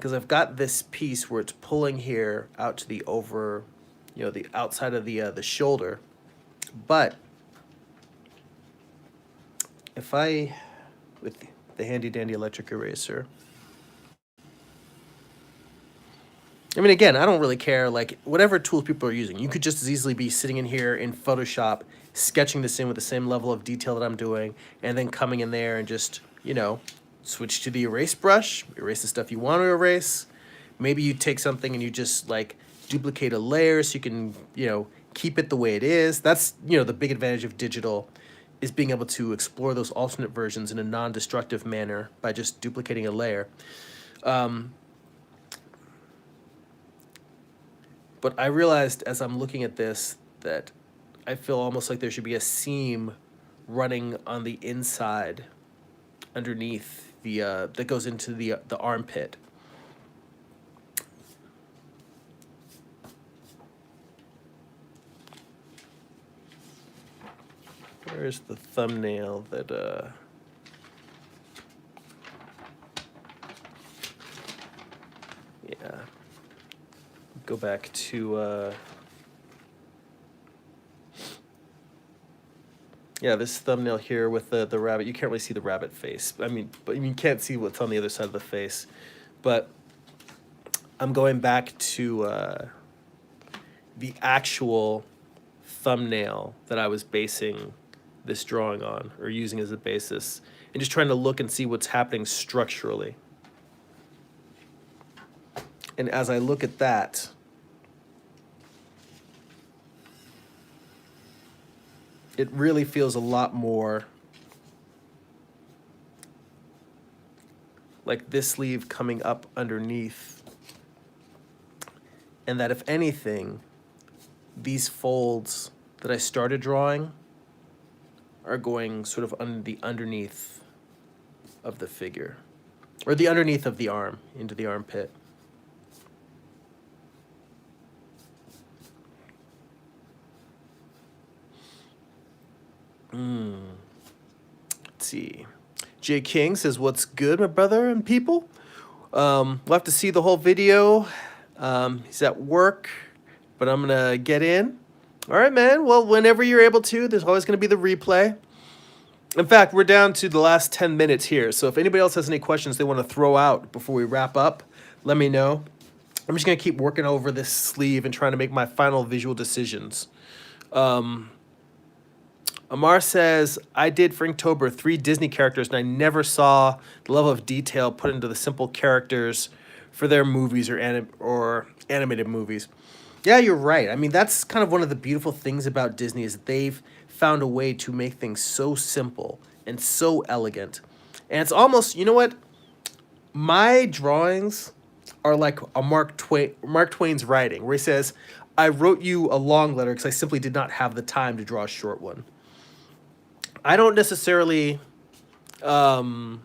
because I've got this piece where it's pulling here out to the over, the outside of the shoulder. But if I, with the handy dandy electric eraser, I mean, again, I don't really care, like, whatever tools people are using. You could just as easily be sitting in here in Photoshop, sketching this in with the same level of detail that I'm doing, and then coming in there and just, switch to the erase brush, erase the stuff you want to erase. Maybe you take something and you just, like, duplicate a layer so you can, keep it the way it is. That's, the big advantage of digital, is being able to explore those alternate versions in a non-destructive manner by just duplicating a layer. But I realized as I'm looking at this that I feel almost like there should be a seam running on the inside underneath the that goes into the armpit. Where's the thumbnail that yeah. Go back to yeah, this thumbnail here with the rabbit. You can't really see the rabbit face. But you can't see what's on the other side of the face. But I'm going back to the actual thumbnail that I was basing this drawing on, or using as a basis, and just trying to look and see what's happening structurally. And as I look at that, it really feels a lot more like this sleeve coming up underneath. And that if anything, these folds that I started drawing are going sort of under the underneath of the figure, or the underneath of the arm into the armpit. Let's see. Jay King says, "What's good, my brother and people?" We'll have to see the whole video. He's at work, but I'm gonna get in. All right, man. Well, whenever you're able to, there's always gonna be the replay. In fact, we're down to the last 10 minutes here, so if anybody else has any questions they want to throw out before we wrap up, let me know. I'm just gonna keep working over this sleeve and trying to make my final visual decisions. Amar says, "I did for Inktober 3 Disney characters, and I never saw the level of detail put into the simple characters for their movies or animated movies." Yeah, you're right. I mean, that's kind of one of the beautiful things about Disney, is that they've found a way to make things so simple and so elegant. And it's almost, you know what? My drawings are like a Mark Twain's writing, where he says, "I wrote you a long letter because I simply did not have the time to draw a short one." I don't necessarily think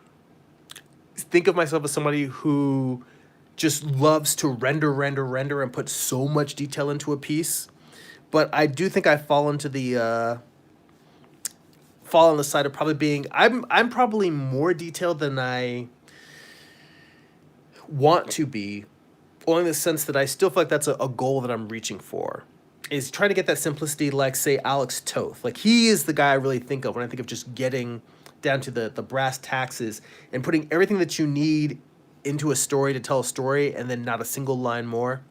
of myself as somebody who just loves to render and put so much detail into a piece, but I do think I fall on the side of probably being I'm probably more detailed than I want to be, only in the sense that I still feel like that's a goal that I'm reaching for, is trying to get that simplicity, like, say, Alex Toth. Like, he is the guy I really think of when I think of just getting down to the brass taxes and putting everything that you need into a story to tell a story, and then not a single line more.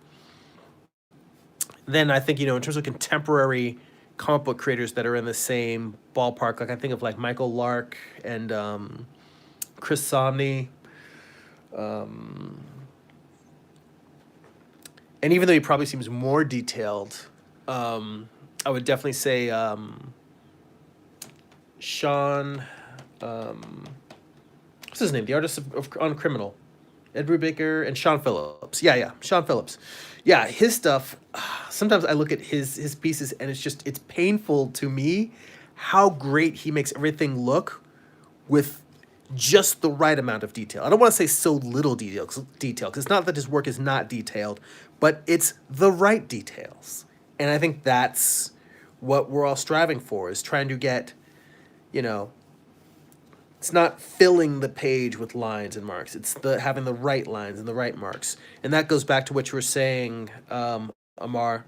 Then I think, in terms of contemporary comic book creators that are in the same ballpark, like I think of like Michael Lark and Chris Samnee. And even though he probably seems more detailed, I would definitely say Sean, what's his name? The artist on Criminal. Ed Brubaker and Sean Phillips. Yeah, Sean Phillips. Yeah, his stuff, sometimes I look at his pieces and it's painful to me how great he makes everything look with just the right amount of detail. I don't want to say so little detail, because it's not that his work is not detailed, but it's the right details. And I think that's what we're all striving for, is trying to get, It's not filling the page with lines and marks. It's the having the right lines and the right marks. And that goes back to what you were saying, Amar,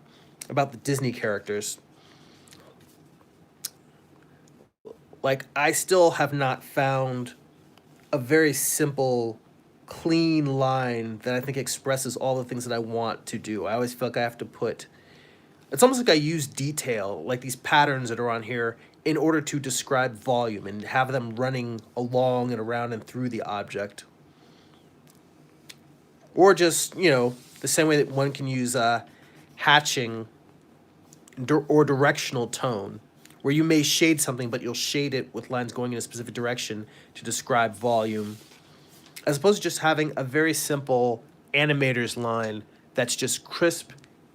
about the Disney characters. Like, I still have not found a very simple, clean line that I think expresses all the things that I want to do. I always feel like I have to put, it's almost like I use detail, like these patterns that are on here, in order to describe volume and have them running along and around and through the object. Or just, you know, the same way that one can use hatching or directional tone, where you may shade something, but you'll shade it with lines going in a specific direction to describe volume, as opposed to just having a very simple animator's line that's just crisp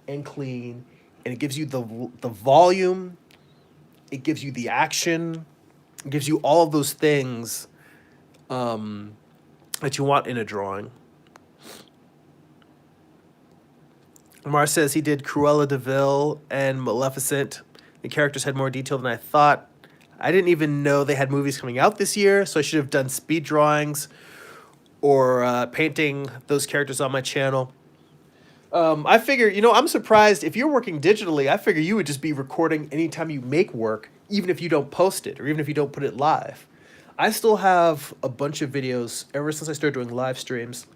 and clean, and it gives you the volume, it gives you the action, it gives you all of those things that you want in a drawing. Amar says he did Cruella de Vil and Maleficent. The characters had more detail than I thought. I didn't even know they had movies coming out this year, so I should have done speed drawings or painting those characters on my channel. I figure, you know, I'm surprised if you're working digitally, I figure you would just be recording anytime you make work, even if you don't post it or even if you don't put it live. I still have a bunch of videos ever since I started doing live streams.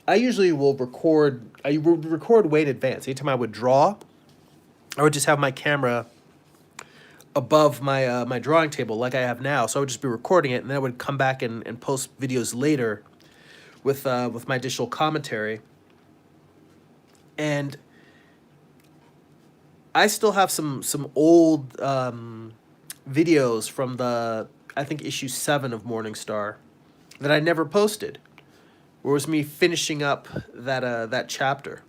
I usually will record, way in advance. Anytime I would draw, I would just have my camera above my my drawing table like I have now. So I would just be recording it, and then I would come back and post videos later with my additional commentary. And I still have some old videos from the, I think, issue 7 of Morningstar that I never posted. Where it was me finishing up that chapter.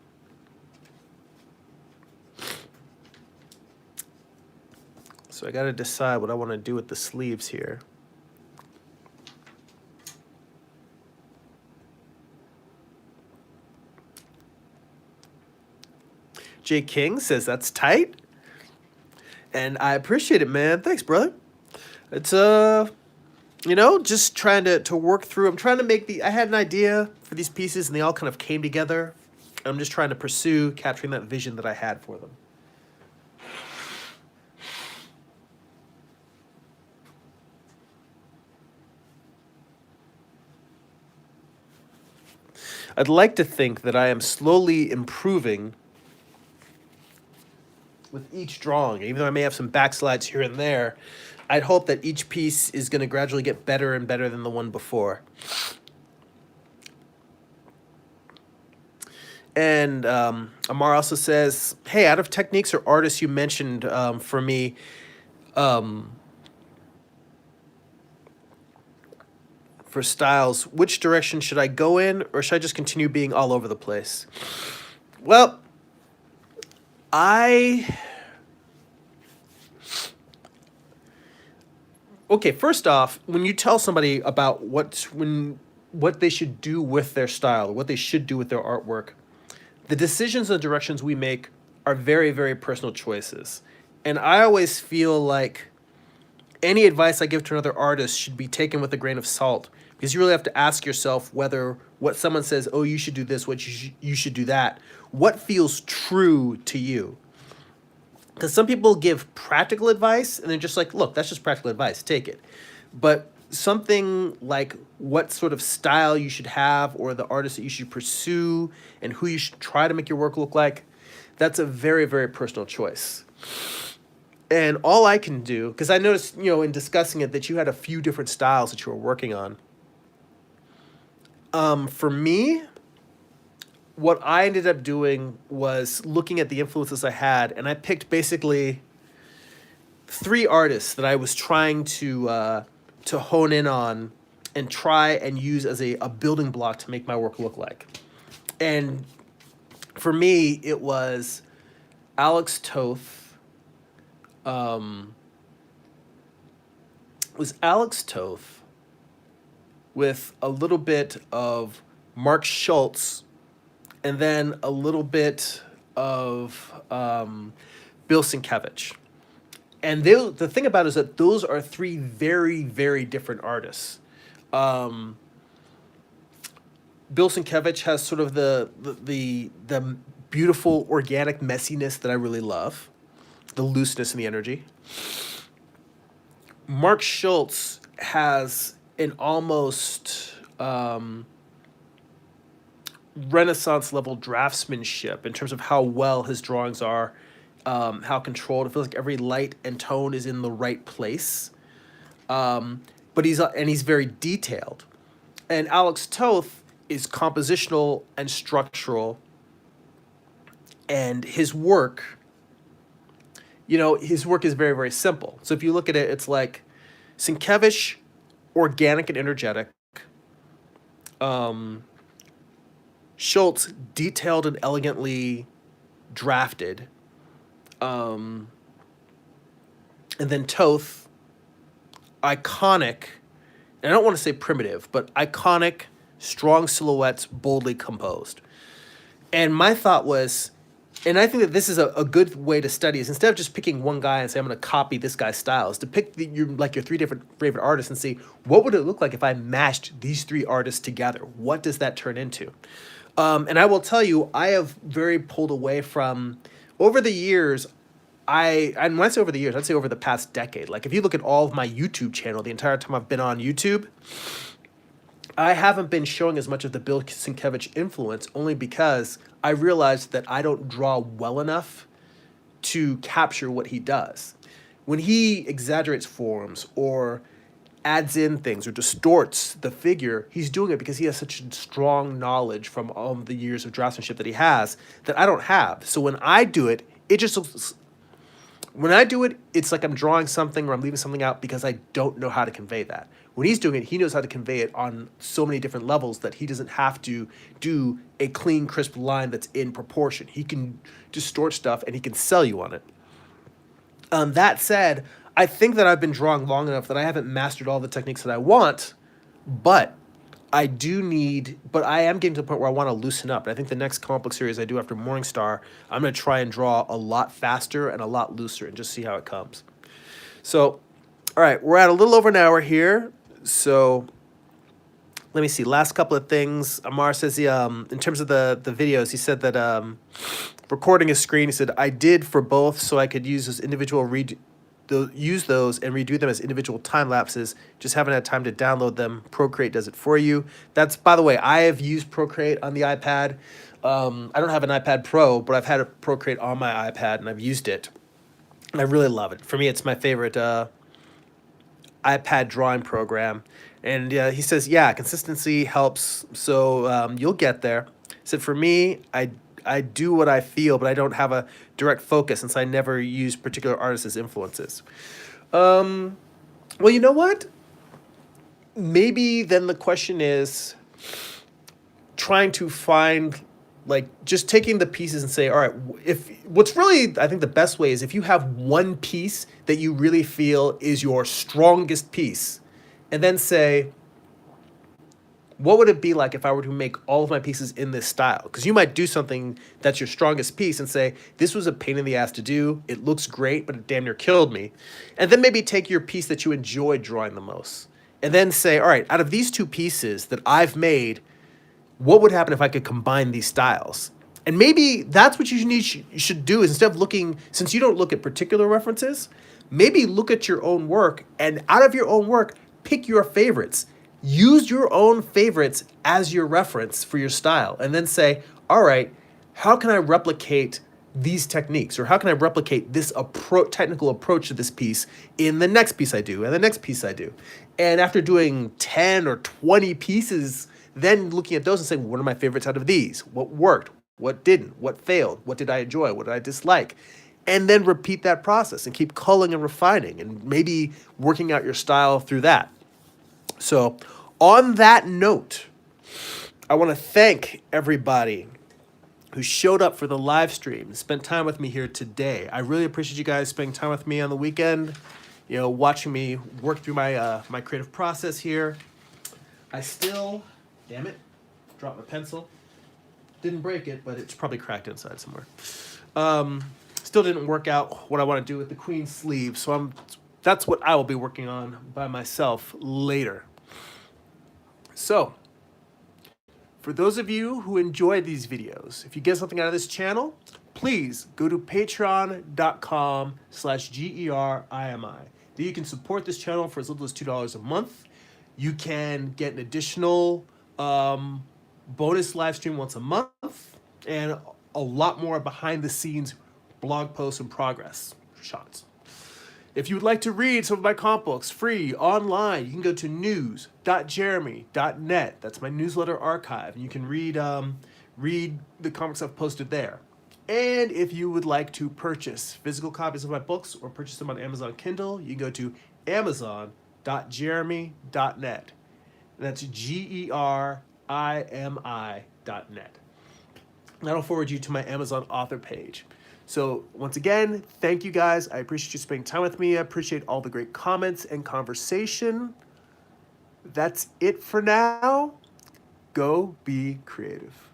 So I got to decide what I want to do with the sleeves here. Jay King says that's tight. And I appreciate it, man. Thanks, brother. It's you know, just trying to work through. I'm trying to make I had an idea for these pieces and they all kind of came together. I'm just trying to pursue capturing that vision that I had for them. I'd like to think that I am slowly improving with each drawing. Even though I may have some backslides here and there, I'd hope that each piece is going to gradually get better and better than the one before. And Amar also says, hey, out of techniques or artists you mentioned for me, for styles, which direction should I go in, or should I just continue being all over the place? Well, okay, first off, when you tell somebody about what they should do with their style, or what they should do with their artwork, the decisions and directions we make are very, very personal choices. And I always feel like any advice I give to another artist should be taken with a grain of salt, because you really have to ask yourself whether what someone says, oh, you should do this, you should do that, what feels true to you. Because some people give practical advice, and they're just like, look, that's just practical advice, take it. But something like what sort of style you should have, or the artist that you should pursue, and who you should try to make your work look like, that's a very, very personal choice. And all I can do, because I noticed, you know, in discussing it, that you had a few different styles that you were working on. For me, what I ended up doing was looking at the influences I had, and I picked basically 3 artists that I was trying to hone in on and try and use as a building block to make my work look like. And for me, it was Alex Toth. With a little bit of Mark Schultz, and then a little bit of Bill Sienkiewicz. And the thing about it is that those are three very, very different artists. Um, Bill Sienkiewicz has sort of the beautiful organic messiness that I really love, the looseness and the energy. Mark Schultz has an almost Renaissance level draftsmanship in terms of how well his drawings are, how controlled. It feels like every light and tone is in the right place. But he's very detailed. And Alex Toth is compositional and structural. And his work, his work is very, very simple. So if you look at it, it's like Sienkiewicz, organic and energetic. Schultz, detailed and elegantly drafted. And then Toth, iconic, and I don't want to say primitive, but iconic, strong silhouettes, boldly composed. And my thought was, and I think that this is a good way to study, is instead of just picking one guy and say, I'm going to copy this guy's style, is to pick your three different favorite artists and see, what would it look like if I mashed these three artists together? What does that turn into? And I will tell you, I have very pulled away from, over the years, and when I say over the years, I'd say over the past decade. Like, if you look at all of my YouTube channel, the entire time I've been on YouTube, I haven't been showing as much of the Bill Sienkiewicz influence, only because I realized that I don't draw well enough to capture what he does. When he exaggerates forms or adds in things or distorts the figure, he's doing it because he has such strong knowledge from all the years of draftsmanship that he has that I don't have. So when I do it, it's like I'm drawing something or I'm leaving something out because I don't know how to convey that. When he's doing it, he knows how to convey it on so many different levels that he doesn't have to do a clean, crisp line that's in proportion. He can distort stuff and he can sell you on it. That said, I think that I've been drawing long enough that I haven't mastered all the techniques that I want, but I am getting to the point where I want to loosen up. And I think the next comic book series I do after Morningstar, I'm going to try and draw a lot faster and a lot looser and just see how it comes. So, all right, we're at a little over an hour here. So let me see. Last couple of things. Amar says, in terms of the videos, he said that recording his screen, he said, I did for both so I could use those use those and redo them as individual time lapses. Just haven't had time to download them. Procreate does it for you. That's, by the way, I have used Procreate on the iPad. I don't have an iPad Pro, but I've had a Procreate on my iPad and I've used it. And I really love it. For me, it's my favorite iPad drawing program. And he says, yeah, consistency helps. So you'll get there. He said, for me, I do what I feel, but I don't have a direct focus since I never use particular artists as influences. Well, you know what? Maybe then the question is trying to find, just taking the pieces and say, all right, what's really, I think the best way is if you have one piece that you really feel is your strongest piece, and then say, what would it be like if I were to make all of my pieces in this style? Because you might do something that's your strongest piece and say, this was a pain in the ass to do. It looks great, but it damn near killed me. And then maybe take your piece that you enjoy drawing the most. And then say, all right, out of these two pieces that I've made, what would happen if I could combine these styles? And maybe that's what you should do, is instead of looking, since you don't look at particular references, maybe look at your own work, and out of your own work, pick your favorites. Use your own favorites as your reference for your style, and then say, all right, how can I replicate these techniques, or how can I replicate this technical approach to this piece in the next piece I do, and the next piece I do. And after doing 10 or 20 pieces, then looking at those and saying, what are my favorites out of these? What worked? What didn't? What failed? What did I enjoy? What did I dislike? And then repeat that process and keep culling and refining and maybe working out your style through that. So on that note, I want to thank everybody who showed up for the live stream and spent time with me here today. I really appreciate you guys spending time with me on the weekend, watching me work through my my creative process here. I still, damn it, dropped my pencil. Didn't break it, but it's probably cracked inside somewhere. still didn't work out what I want to do with the queen sleeve. So that's what I will be working on by myself later. So, for those of you who enjoy these videos, if you get something out of this channel, please go to patreon.com/GERIMI. There you can support this channel for as little as $2 a month. You can get an additional bonus live stream once a month and a lot more behind the scenes blog posts and progress shots. If you would like to read some of my comic books free online, you can go to news.jeremy.net. That's my newsletter archive. You can read the comics I've posted there. And if you would like to purchase physical copies of my books or purchase them on Amazon Kindle, you can go to amazon.jeremy.net. And that's GERIMI.net. That'll forward you to my Amazon author page. So once again, thank you guys. I appreciate you spending time with me. I appreciate all the great comments and conversation. That's it for now. Go be creative.